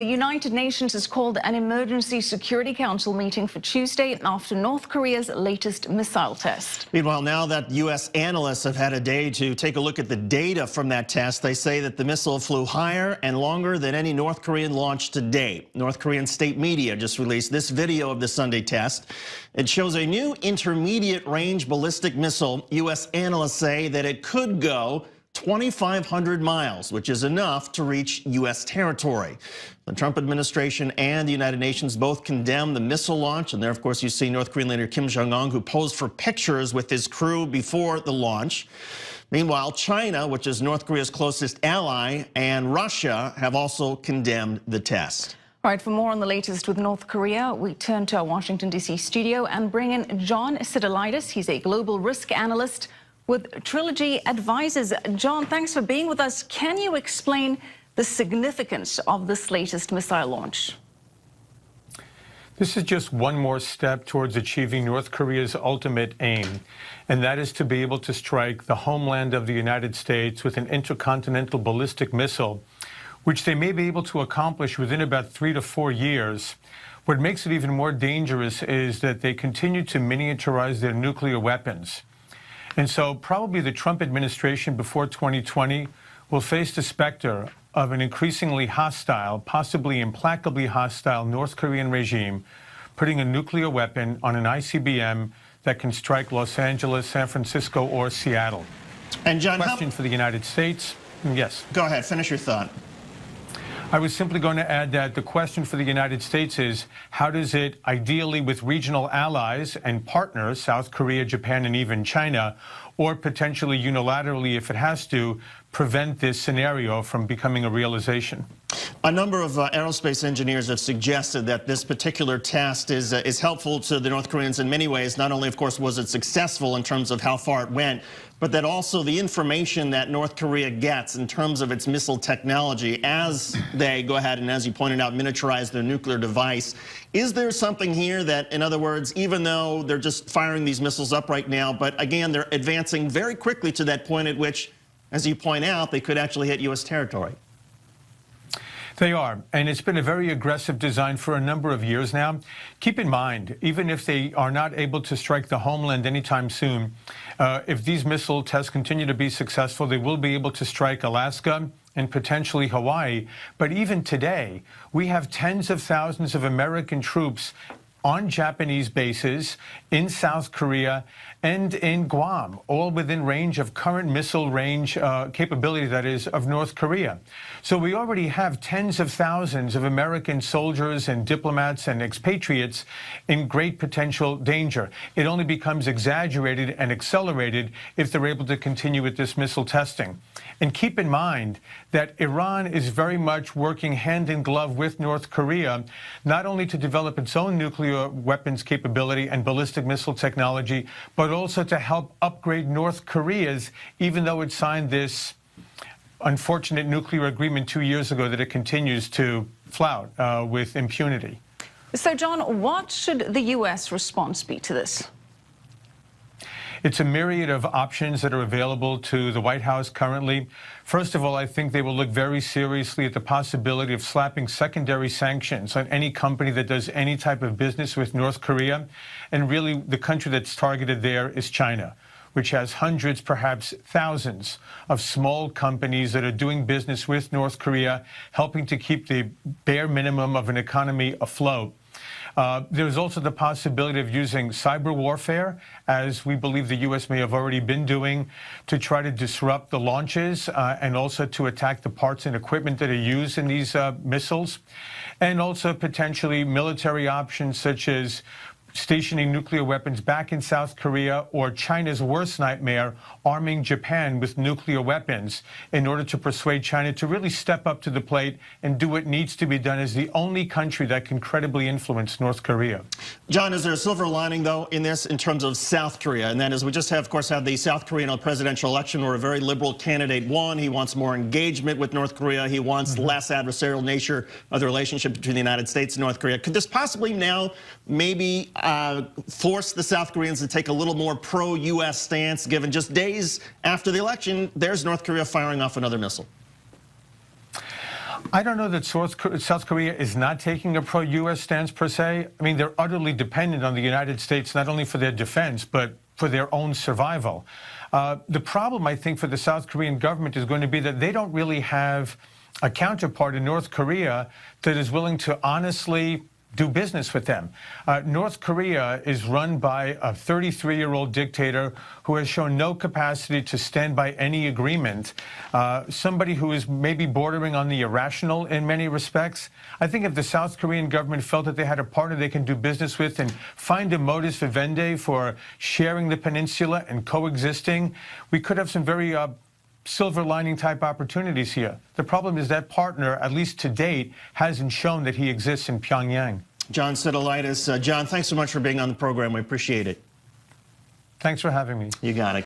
The United Nations has called an emergency Security Council meeting for Tuesday after North Korea's latest missile test. Meanwhile, now that U.S. analysts have had a day to take a look at the data from that test, they say that the missile flew higher and longer than any North Korean launch to date. North Korean state media just released this video of the Sunday test. It shows a new intermediate range ballistic missile. U.S. analysts say that it could go 2,500 miles, which is enough to reach U.S. territory. The Trump administration and the United Nations both condemned the missile launch. And there, of course, you see North Korean leader Kim Jong-un, who posed for pictures with his crew before the launch. Meanwhile, China, which is North Korea's closest ally, and Russia have also condemned the test. All right, for more on the latest with North Korea, we turn to our Washington, D.C. studio and bring in John Sitilides. He's a global risk analyst with Trilogy Advisors. John, thanks for being with us. Can you explain the significance of this latest missile launch? This is just one more step towards achieving North Korea's ultimate aim, and that is to be able to strike the homeland of the United States with an intercontinental ballistic missile, which they may be able to accomplish within about 3 to 4 years. What makes it even more dangerous is that they continue to miniaturize their nuclear weapons. And so probably the Trump administration before 2020 will face the specter of an increasingly hostile, possibly implacably hostile North Korean regime putting a nuclear weapon on an ICBM that can strike Los Angeles, San Francisco, or Seattle. And John, question for the United States? Yes. Go ahead, finish your thought. I was simply going to add that the question for the United States is, how does it, ideally with regional allies and partners, South Korea, Japan, and even China, or potentially unilaterally if it has to, prevent this scenario from becoming a realization? A number of aerospace engineers have suggested that this particular test is helpful to the North Koreans in many ways. Not only, of course, was it successful in terms of how far it went, but that also the information that North Korea gets in terms of its missile technology as they go ahead and, as you pointed out, miniaturize their nuclear device. Is there something here that, in other words, even though they're just firing these missiles up right now, but again, they're advancing very quickly to that point at which, as you point out, they could actually hit U.S. territory? They are, and it's been a very aggressive design for a number of years now. Keep in mind, even if they are not able to strike the homeland anytime soon, if these missile tests continue to be successful, they will be able to strike Alaska and potentially Hawaii. But even today, we have tens of thousands of American troops on Japanese bases, in South Korea, and in Guam, all within range of current missile range capability, that is, of North Korea. So we already have tens of thousands of American soldiers and diplomats and expatriates in great potential danger. It only becomes exaggerated and accelerated if they're able to continue with this missile testing. And keep in mind that Iran is very much working hand in glove with North Korea, not only to develop its own nuclear weapons capability and ballistic missile technology, but also to help upgrade North Korea's, even though it signed this unfortunate nuclear agreement 2 years ago that it continues to flout with impunity. So, John, what should the U.S. response be to this? It's a myriad of options that are available to the White House currently. First of all, I think they will look very seriously at the possibility of slapping secondary sanctions on any company that does any type of business with North Korea. And really, the country that's targeted there is China, which has hundreds, perhaps thousands of small companies that are doing business with North Korea, helping to keep the bare minimum of an economy afloat. There's also the possibility of using cyber warfare, as we believe the U.S. may have already been doing, to try to disrupt the launches and also to attack the parts and equipment that are used in these missiles. And also potentially military options such as stationing nuclear weapons back in South Korea, or China's worst nightmare, arming Japan with nuclear weapons in order to persuade China to really step up to the plate and do what needs to be done as the only country that can credibly influence North Korea. John, is there a silver lining, though, in this in terms of South Korea? And that is, we just have, of course, had the South Korean presidential election where a very liberal candidate won. He wants more engagement with North Korea. He wants less adversarial nature of the relationship between the United States and North Korea. Could this possibly now maybe force the South Koreans to take a little more pro-U.S. stance, given just days after the election, there's North Korea firing off another missile? I don't know that South Korea is not taking a pro-U.S. stance per se. I mean, they're utterly dependent on the United States, not only for their defense, but for their own survival. The problem, I think, for the South Korean government is going to be that they don't really have a counterpart in North Korea that is willing to honestly do business with them. North Korea is run by a 33-year-old dictator who has shown no capacity to stand by any agreement, somebody who is maybe bordering on the irrational in many respects. I think if the South Korean government felt that they had a partner they can do business with and find a modus vivendi for sharing the peninsula and coexisting, we could have some very silver lining type opportunities here. The problem is that partner, at least to date, hasn't shown that he exists in Pyongyang. John Sitilides. John, thanks so much for being on the program. We appreciate it. Thanks for having me. You got it.